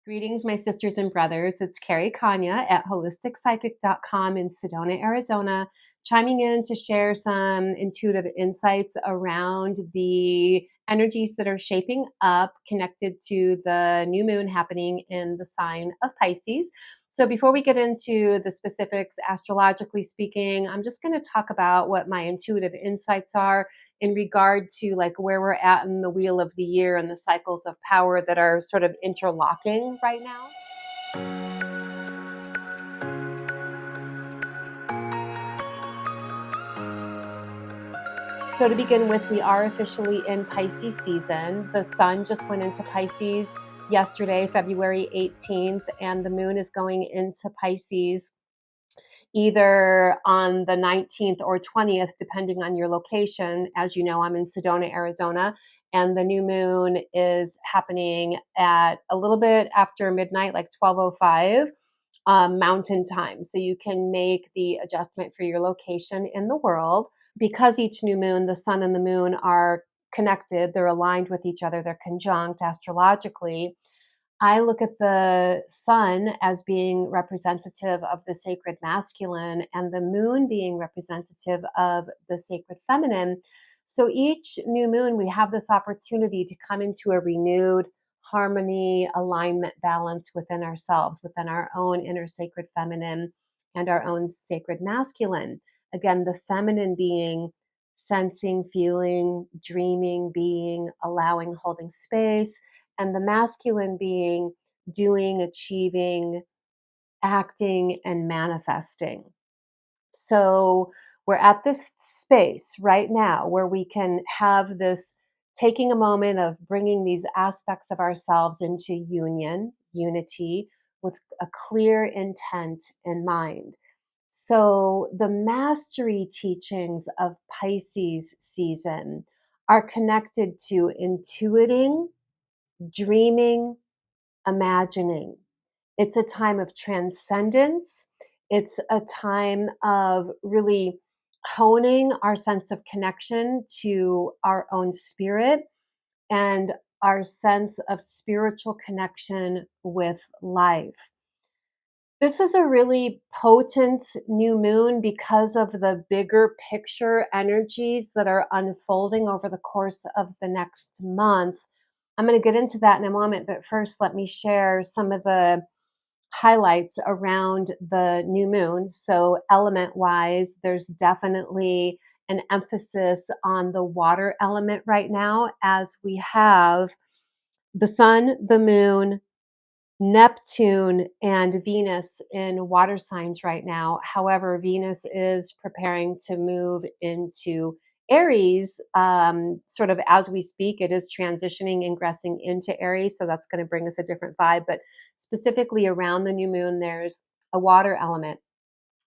Greetings, my sisters and brothers. It's Carrie Konyha at holisticspsychic.com in Sedona, Arizona, chiming in to share some intuitive insights around the energies that are shaping up connected to the new moon happening in the sign of Pisces. So before we get into the specifics, astrologically speaking, I'm just going to talk about what my intuitive insights are in regard to like where we're at in the wheel of the year and the cycles of power that are sort of interlocking right now. So to begin with, we are officially in Pisces season. The sun just went into Pisces yesterday, February 18th, and the moon is going into Pisces either on the 19th or 20th, depending on your location. As you know, I'm in Sedona, Arizona, and the new moon is happening at a little bit after midnight, like 12:05 Mountain Time. So you can make the adjustment for your location in the world. Because each new moon, the sun and the moon are connected, they're aligned with each other, they're conjunct astrologically. I look at the sun as being representative of the sacred masculine and the moon being representative of the sacred feminine. So each new moon, we have this opportunity to come into a renewed harmony, alignment, balance within ourselves, within our own inner sacred feminine and our own sacred masculine. Again, the feminine being sensing, feeling, dreaming, being, allowing, holding space, and the masculine being doing, achieving, acting, and manifesting. So we're at this space right now where we can have this taking a moment of bringing these aspects of ourselves into union, unity, with a clear intent in mind. So the mastery teachings of Pisces season are connected to intuiting, dreaming, imagining. It's a time of transcendence. It's a time of really honing our sense of connection to our own spirit and our sense of spiritual connection with life. This is a really potent new moon because of the bigger picture energies that are unfolding over the course of the next month. I'm going to get into that in a moment, but first let me share some of the highlights around the new moon. So element wise, there's definitely an emphasis on the water element right now as we have the sun, the moon, Neptune and Venus in water signs right now. However, Venus is preparing to move into Aries sort of as we speak. It is transitioning, ingressing into Aries. So that's going to bring us a different vibe. But specifically around the new moon, there's a water element.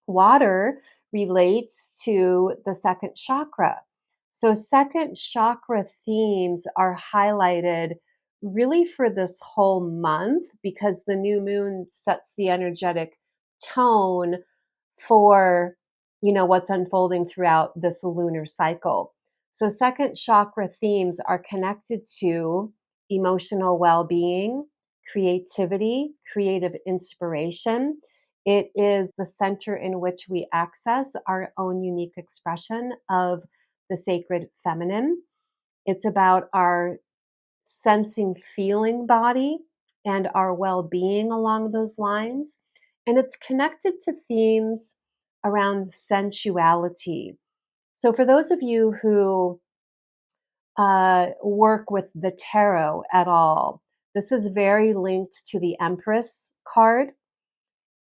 Water relates to the second chakra. So second chakra themes are highlighted really for this whole month because the new moon sets the energetic tone for what's unfolding throughout this lunar cycle. So second chakra themes are connected to emotional well-being, creativity, creative inspiration. It is the center in which we access our own unique expression of the sacred feminine. It's about our sensing, feeling body and our well-being along those lines. And it's connected to themes around sensuality. So for those of you who work with the tarot at all, this is very linked to the Empress card.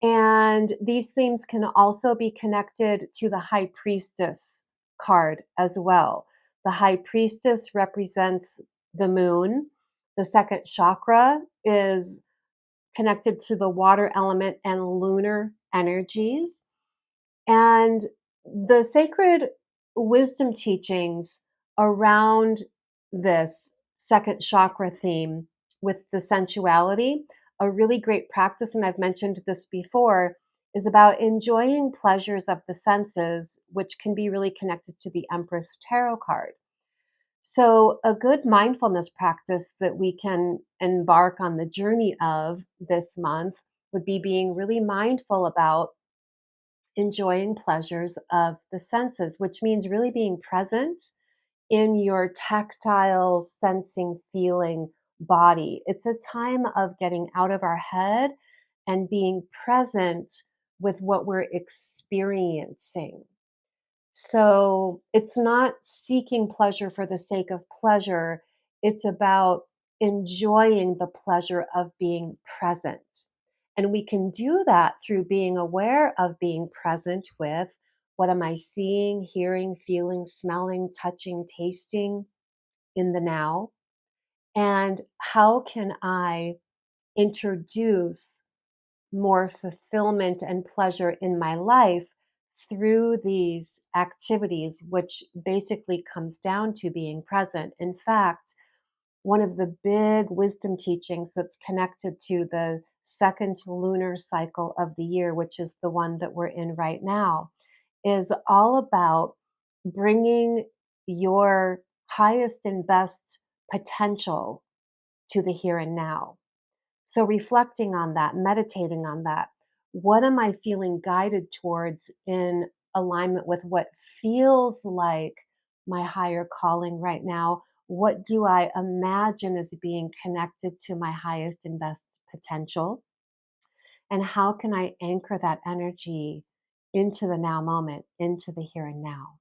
And these themes can also be connected to the High Priestess card as well. The High Priestess represents the moon. The second chakra is connected to the water element and lunar energies. And the sacred wisdom teachings around this second chakra theme with the sensuality, a really great practice, and I've mentioned this before, is about enjoying pleasures of the senses, which can be really connected to the Empress Tarot card. So, a good mindfulness practice that we can embark on the journey of this month would be being really mindful about enjoying pleasures of the senses, which means really being present in your tactile, sensing, feeling body. It's a time of getting out of our head and being present with what we're experiencing. So it's not seeking pleasure for the sake of pleasure. It's about enjoying the pleasure of being present. And we can do that through being aware of being present with what am I seeing, hearing, feeling, smelling, touching, tasting in the now? And how can I introduce more fulfillment and pleasure in my life through these activities, which basically comes down to being present. In fact, one of the big wisdom teachings that's connected to the second lunar cycle of the year, which is the one that we're in right now, is all about bringing your highest and best potential to the here and now. So reflecting on that, meditating on that. What am I feeling guided towards in alignment with what feels like my higher calling right now? What do I imagine as being connected to my highest and best potential? And how can I anchor that energy into the now moment, into the here and now?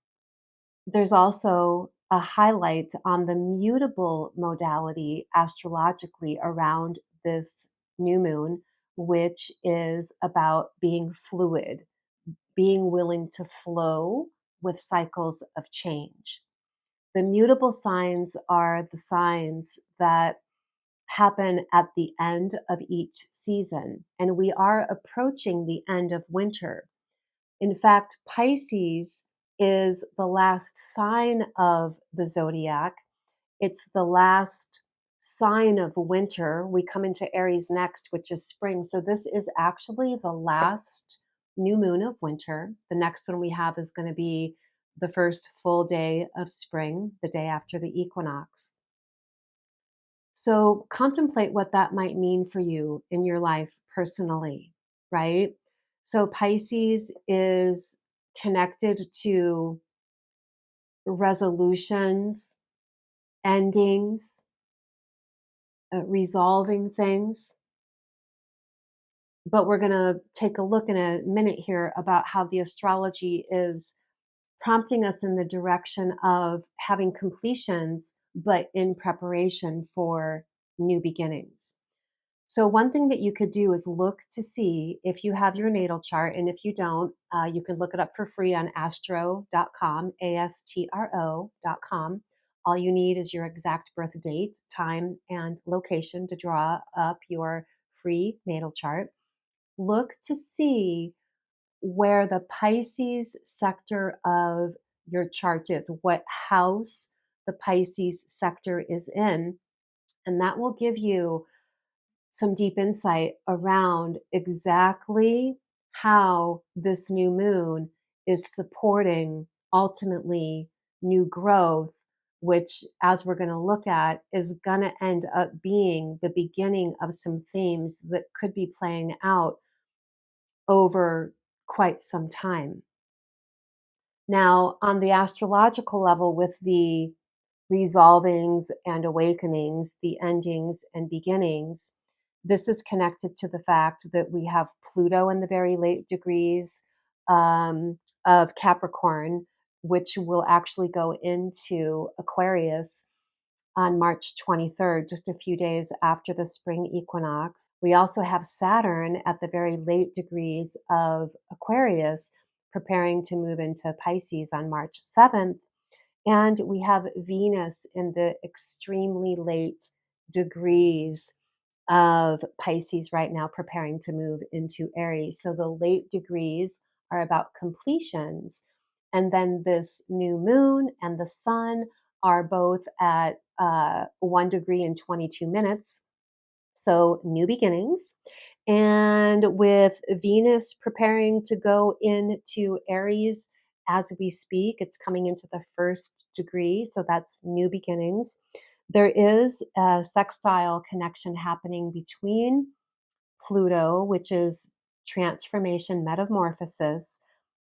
There's also a highlight on the mutable modality astrologically around this new moon, which is about being fluid, being willing to flow with cycles of change. The mutable signs are the signs that happen at the end of each season, and we are approaching the end of winter. In fact, Pisces is the last sign of the zodiac. It's the last sign of winter. We come into Aries next, which is spring. So this is actually the last new moon of winter. The next one we have is going to be the first full day of spring, the day after the equinox. So contemplate what that might mean for you in your life personally, right? So Pisces is connected to resolutions, endings, resolving things. But we're going to take a look in a minute here about how the astrology is prompting us in the direction of having completions, but in preparation for new beginnings. So, one thing that you could do is look to see if you have your natal chart. And if you don't, you can look it up for free on astro.com, ASTRO.com. All you need is your exact birth date, time, and location to draw up your free natal chart. Look to see where the Pisces sector of your chart is, what house the Pisces sector is in. And that will give you some deep insight around exactly how this new moon is supporting ultimately new growth, which, as we're going to look at, is going to end up being the beginning of some themes that could be playing out over quite some time. Now, on the astrological level, with the resolvings and awakenings, the endings and beginnings, this is connected to the fact that we have Pluto in the very late degrees of Capricorn, which will actually go into Aquarius on March 23rd, just a few days after the spring equinox. We also have Saturn at the very late degrees of Aquarius, preparing to move into Pisces on March 7th. And we have Venus in the extremely late degrees of Pisces right now, preparing to move into Aries. So the late degrees are about completions. And then this new moon and the sun are both at 1 degree and 22 minutes. So new beginnings. And with Venus preparing to go into Aries as we speak. It's coming into the first degree, so that's new beginnings. There is a sextile connection happening between Pluto, which is transformation, metamorphosis,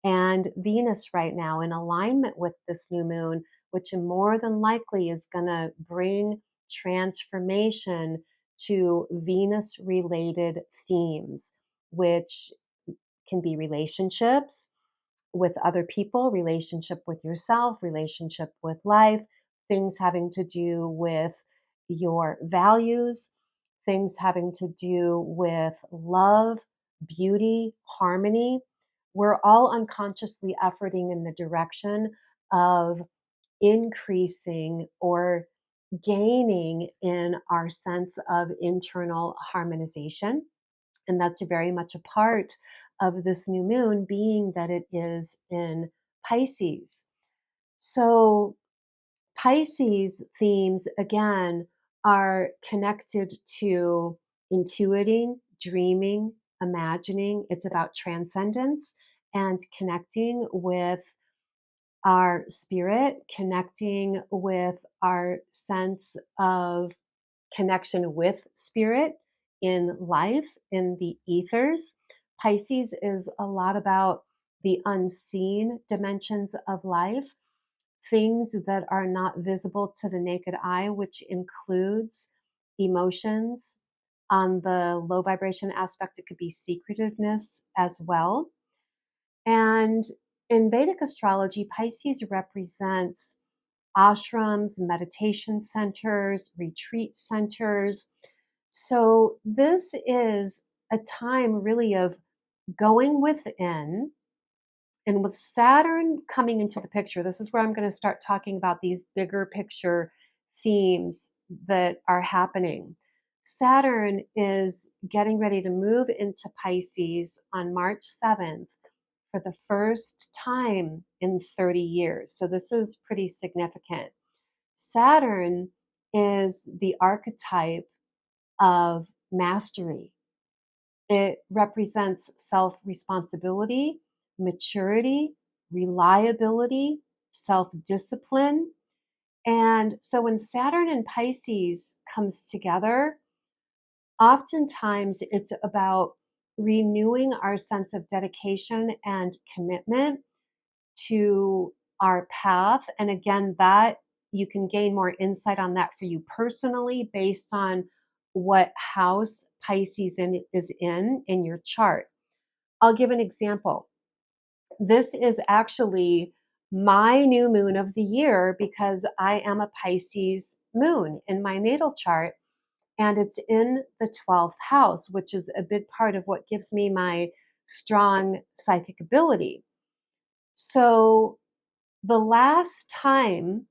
and Venus right now in alignment with this new moon, which more than likely is going to bring transformation to Venus related themes, which can be relationships with other people, relationship with yourself, relationship with life, things having to do with your values, things having to do with love, beauty, harmony. We're all unconsciously efforting in the direction of increasing or gaining in our sense of internal harmonization. And that's very much a part of this new moon, being that it is in Pisces. So, Pisces themes, again, are connected to intuiting, dreaming, imagining. It's about transcendence and connecting with our spirit, connecting with our sense of connection with spirit in life, in the ethers. Pisces is a lot about the unseen dimensions of life, things that are not visible to the naked eye, which includes emotions. On the low vibration aspect, it could be secretiveness as well. And in Vedic astrology, Pisces represents ashrams, meditation centers, retreat centers. So this is a time really of going within. And with Saturn coming into the picture, this is where I'm going to start talking about these bigger picture themes that are happening. Saturn is getting ready to move into Pisces on March 7th for the first time in 30 years. So this is pretty significant. Saturn is the archetype of mastery. It represents self-responsibility, maturity, reliability, self-discipline. And so when Saturn and Pisces comes together, oftentimes it's about renewing our sense of dedication and commitment to our path. And again, that you can gain more insight on that for you personally based on what house Pisces is in your chart. I'll give an example. This is actually my new moon of the year because I am a Pisces moon in my natal chart, and it's in the 12th house, which is a big part of what gives me my strong psychic ability. So the last time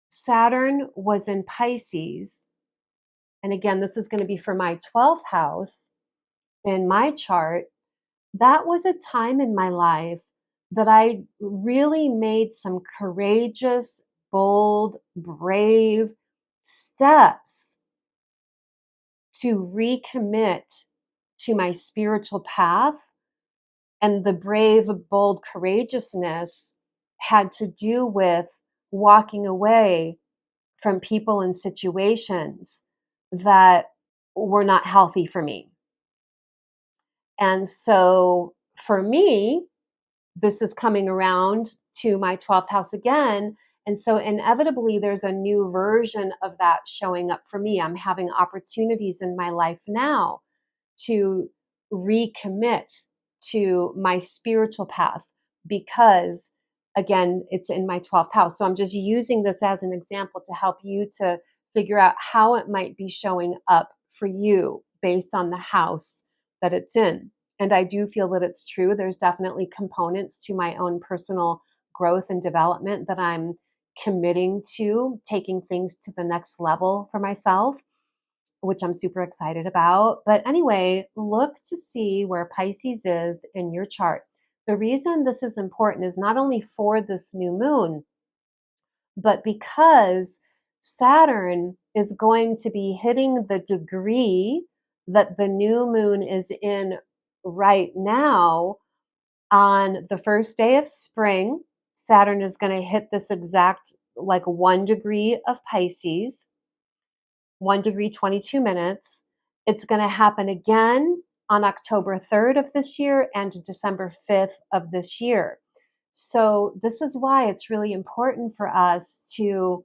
Saturn was in Pisces, and again, this is going to be for my 12th house in my chart, that was a time in my life that I really made some courageous, bold, brave steps to recommit to my spiritual path. And the brave, bold courageousness had to do with walking away from people and situations that were not healthy for me. And so for me, this is coming around to my 12th house again. And so inevitably, there's a new version of that showing up for me. I'm having opportunities in my life now to recommit to my spiritual path because, again, it's in my 12th house. So I'm just using this as an example to help you to figure out how it might be showing up for you based on the house that it's in. And I do feel that it's true. There's definitely components to my own personal growth and development that I'm committing to, taking things to the next level for myself, which I'm super excited about. But anyway, look to see where Pisces is in your chart. The reason this is important is not only for this new moon, but because Saturn is going to be hitting the degree that the new moon is in right now On the first day of spring, Saturn is going to hit this exact like 1 degree of Pisces, 1 degree, 22 minutes. It's going to happen again on October 3rd of this year and December 5th of this year. So this is why it's really important for us to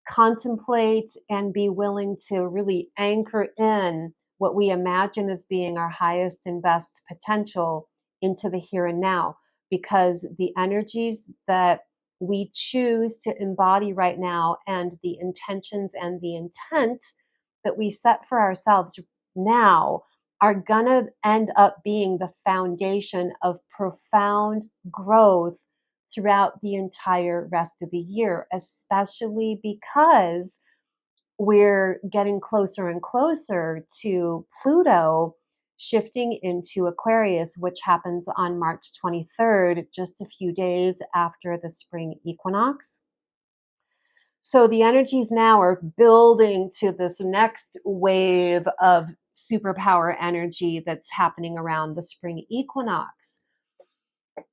contemplate and be willing to really anchor in what we imagine as being our highest and best potential into the here and now, because the energies that we choose to embody right now and the intentions and the intent that we set for ourselves now are going to end up being the foundation of profound growth throughout the entire rest of the year, especially because we're getting closer and closer to Pluto shifting into Aquarius, which happens on March 23rd, just a few days after the spring equinox. So the energies now are building to this next wave of superpower energy that's happening around the spring equinox.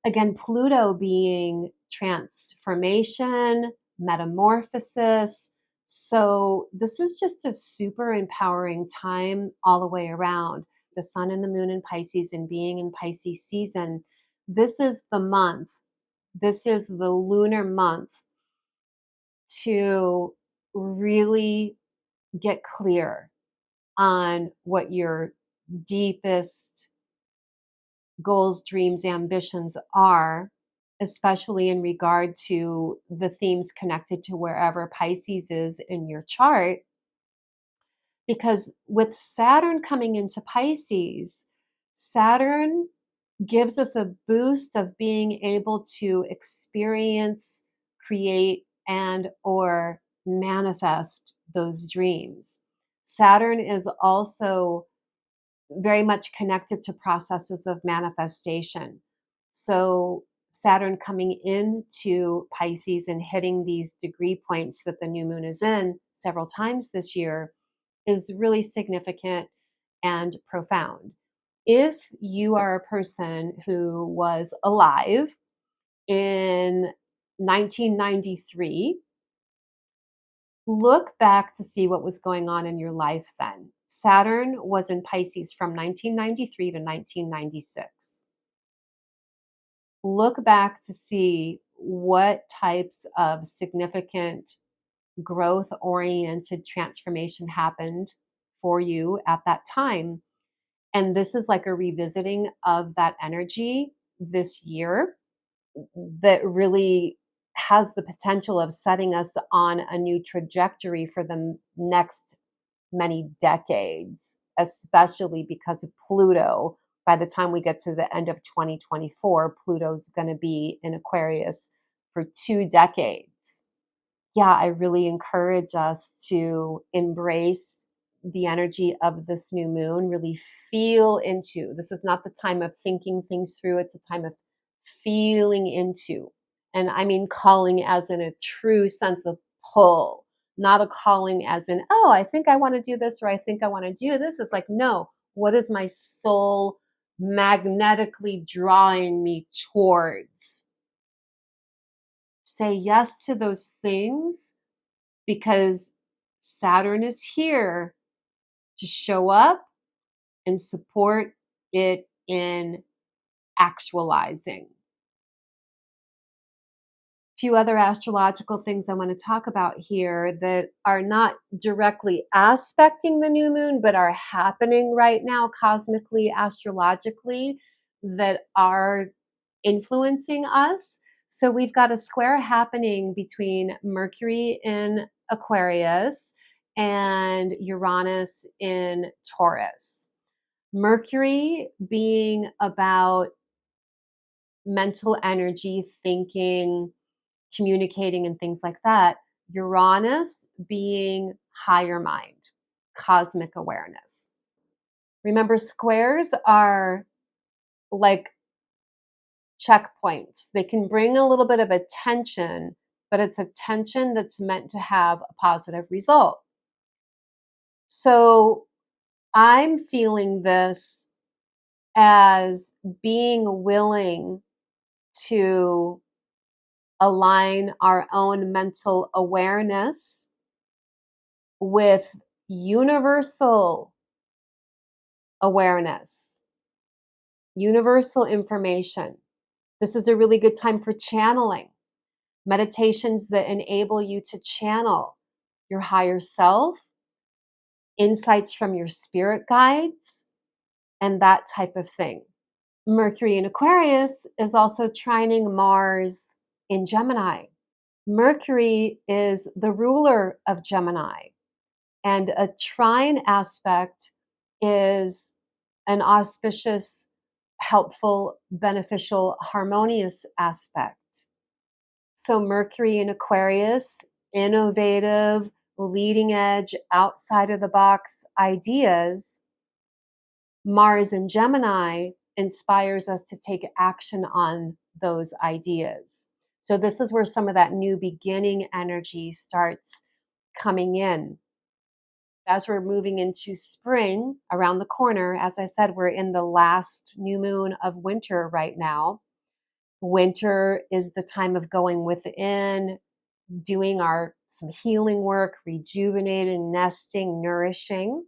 Again, Pluto being transformation, metamorphosis. So this is just a super empowering time all the way around. The sun and the moon in Pisces and being in Pisces season. This is the month. This is the lunar month to really get clear on what your deepest goals, dreams, ambitions are, especially in regard to the themes connected to wherever Pisces is in your chart. Because with Saturn coming into Pisces, Saturn gives us a boost of being able to experience, create, and or manifest those dreams. Saturn is also very much connected to processes of manifestation. So Saturn coming into Pisces and hitting these degree points that the new moon is in several times this year is really significant and profound. If you are a person who was alive in 1993, look back to see what was going on in your life then. Saturn was in Pisces from 1993 to 1996. Look back to see what types of significant growth oriented transformation happened for you at that time. And this is like a revisiting of that energy this year that really has the potential of setting us on a new trajectory for the next many decades, especially because of Pluto. By the time we get to the end of 2024, Pluto's going to be in Aquarius for 2 decades. Yeah, I really encourage us to embrace the energy of this new moon, really feel into. This is not the time of thinking things through, it's a time of feeling into. And I mean calling as in a true sense of pull, not a calling as in, oh, I think I want to do this or I think I want to do this. It's like, no, what is my soul magnetically drawing me towards? Say yes to those things because Saturn is here to show up and support it in actualizing. Few other astrological things I want to talk about here that are not directly aspecting the new moon, but are happening right now cosmically, astrologically, that are influencing us. So we've got a square happening between Mercury in Aquarius and Uranus in Taurus. Mercury being about mental energy, thinking, communicating, and things like that. Uranus being higher mind, cosmic awareness. Remember, squares are like checkpoints. They can bring a little bit of attention, but it's a tension that's meant to have a positive result. So I'm feeling this as being willing to align our own mental awareness with universal awareness, universal information. This is a really good time for channeling. Meditations that enable you to channel your higher self, insights from your spirit guides, and that type of thing. Mercury in Aquarius is also trining Mars in Gemini. Mercury is the ruler of Gemini, and a trine aspect is an auspicious, helpful, beneficial, harmonious aspect. So Mercury in Aquarius, innovative, leading edge, outside of the box ideas. Mars in Gemini inspires us to take action on those ideas. So this is where some of that new beginning energy starts coming in. As we're moving into spring around the corner, as I said, we're in the last new moon of winter right now. Winter is the time of going within, doing some healing work, rejuvenating, nesting, nourishing,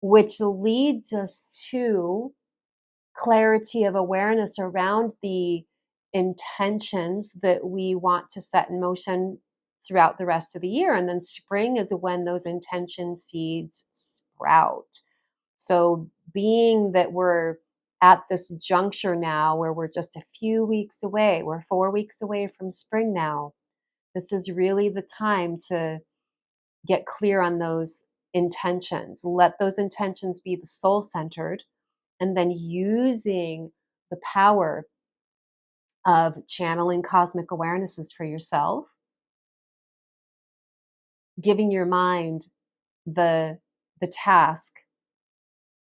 which leads us to clarity of awareness around the intentions that we want to set in motion throughout the rest of the year. And then spring is when those intention seeds sprout. So being that we're at this juncture now where we're just a few weeks away, we're 4 weeks away from spring now, this is really the time to get clear on those intentions. Let those intentions be the soul centered, and then using the power of channeling cosmic awarenesses for yourself, giving your mind the task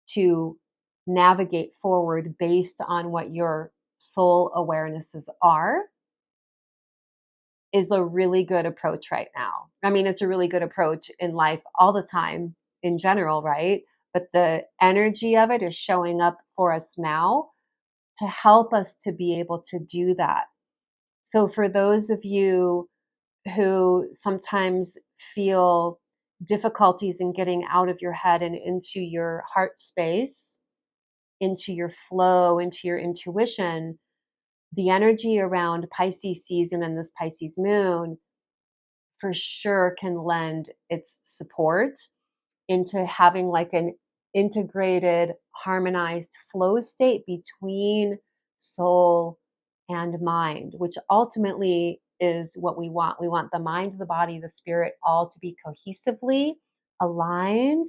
to navigate forward based on what your soul awarenesses are, is a really good approach right now. I mean, it's a really good approach in life all the time in general, right? But the energy of it is showing up for us now to help us to be able to do that. So for those of you who sometimes feel difficulties in getting out of your head and into your heart space, into your flow, into your intuition, the energy around Pisces season and this Pisces moon for sure can lend its support into having like an integrated, harmonized flow state between soul and mind, which ultimately is what we want. We want the mind, the body, the spirit all to be cohesively aligned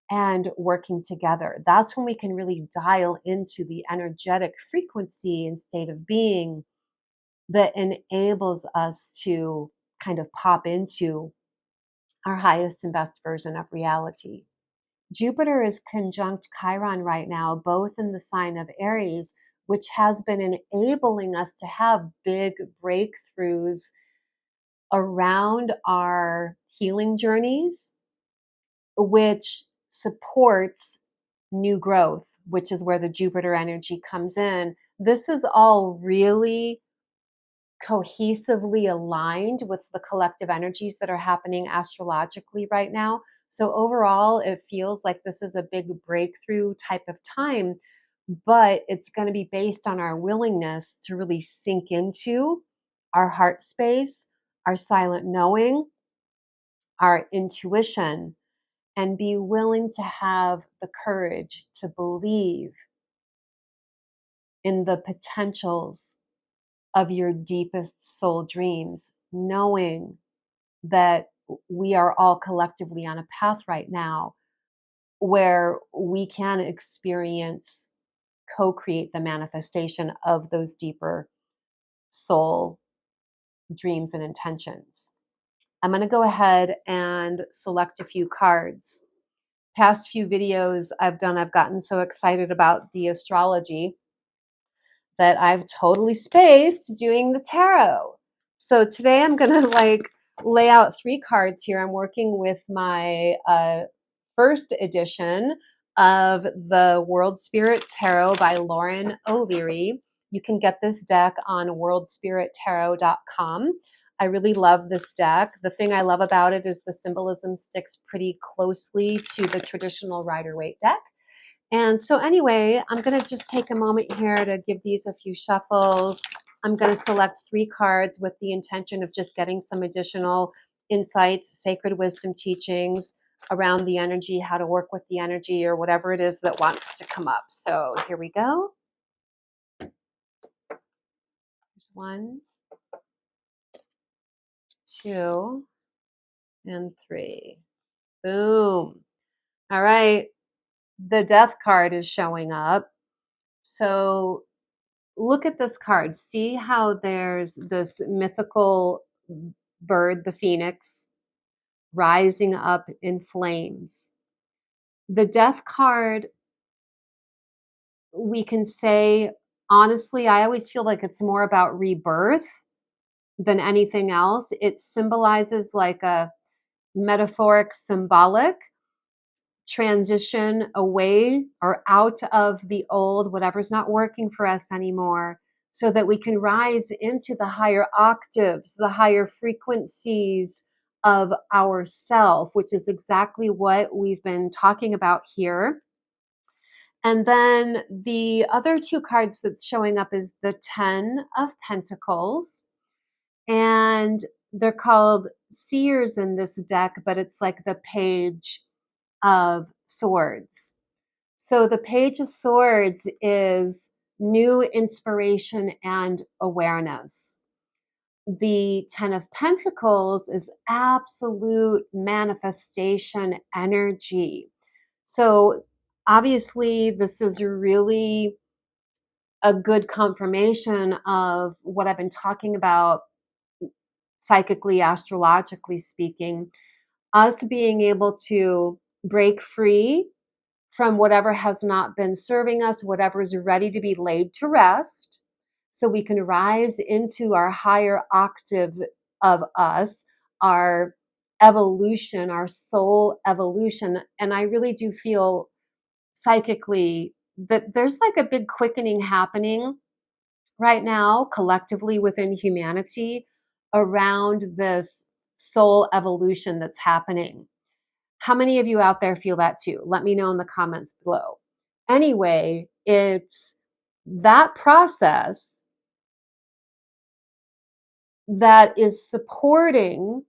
and working together. That's when we can really dial into the energetic frequency and state of being that enables us to kind of pop into our highest and best version of reality. Jupiter is conjunct Chiron right now, both in the sign of Aries, which has been enabling us to have big breakthroughs around our healing journeys, which supports new growth, which is where the Jupiter energy comes in. This is all really cohesively aligned with the collective energies that are happening astrologically right now. So overall, it feels like this is a big breakthrough type of time, but it's going to be based on our willingness to really sink into our heart space, our silent knowing, our intuition, and be willing to have the courage to believe in the potentials of your deepest soul dreams, knowing that we are all collectively on a path right now where we can experience, co-create the manifestation of those deeper soul dreams and intentions. I'm going to go ahead and select a few cards. Past few videos I've done, I've gotten so excited about the astrology that I've totally spaced doing the tarot. So today I'm going to lay out 3 cards here. I'm working with my first edition of the World Spirit Tarot by Lauren O'Leary. You can get this deck on worldspirittarot.com. I really love this deck. The thing I love about it is the symbolism sticks pretty closely to the traditional Rider-Waite deck. And so anyway, I'm going to just take a moment here to give these a few shuffles. I'm going to select 3 cards with the intention of just getting some additional insights, sacred wisdom teachings around the energy, how to work with the energy, or whatever it is that wants to come up. So here we go. There's 1, 2, and 3. Boom. All right. The Death card is showing up. So look at this card. See how there's this mythical bird, the phoenix, rising up in flames. The Death card, we can say, honestly, I always feel like it's more about rebirth than anything else. It symbolizes like a metaphoric, symbolic transition away or out of the old, whatever's not working for us anymore, so that we can rise into the higher octaves, the higher frequencies of ourself, which is exactly what we've been talking about here. And then the other 2 cards that's showing up is the 10 of Pentacles. And they're called seers in this deck, but it's like the Page of Swords. So the Page of Swords is new inspiration and awareness. The 10 of Pentacles is absolute manifestation energy. So obviously this is really a good confirmation of what I've been talking about psychically, astrologically speaking, us being able to break free from whatever has not been serving us, whatever is ready to be laid to rest, so we can rise into our higher octave of us, our evolution, our soul evolution. And I really do feel psychically that there's like a big quickening happening right now collectively within humanity around this soul evolution that's happening. How many of you out there feel that too? Let me know in the comments below. Anyway, it's that process that is supporting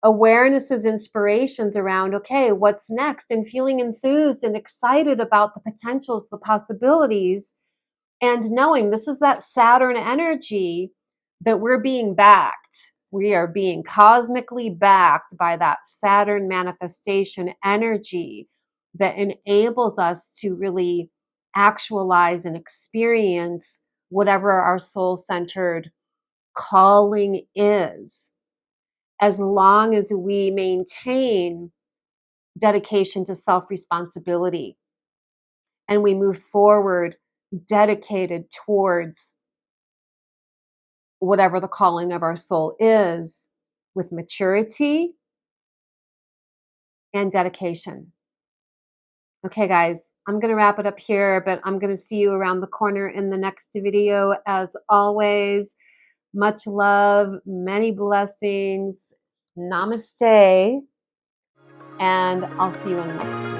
awarenesses, inspirations around, okay, what's next? And feeling enthused and excited about the potentials, the possibilities, and knowing this is that Saturn energy that we're being backed. We are being cosmically backed by that Saturn manifestation energy that enables us to really actualize and experience whatever our soul-centered calling is, as long as we maintain dedication to self-responsibility and we move forward dedicated towards whatever the calling of our soul is, with maturity and dedication. Okay, guys, I'm going to wrap it up here, but I'm going to see you around the corner in the next video. As always, much love, many blessings. Namaste, and I'll see you in the next video.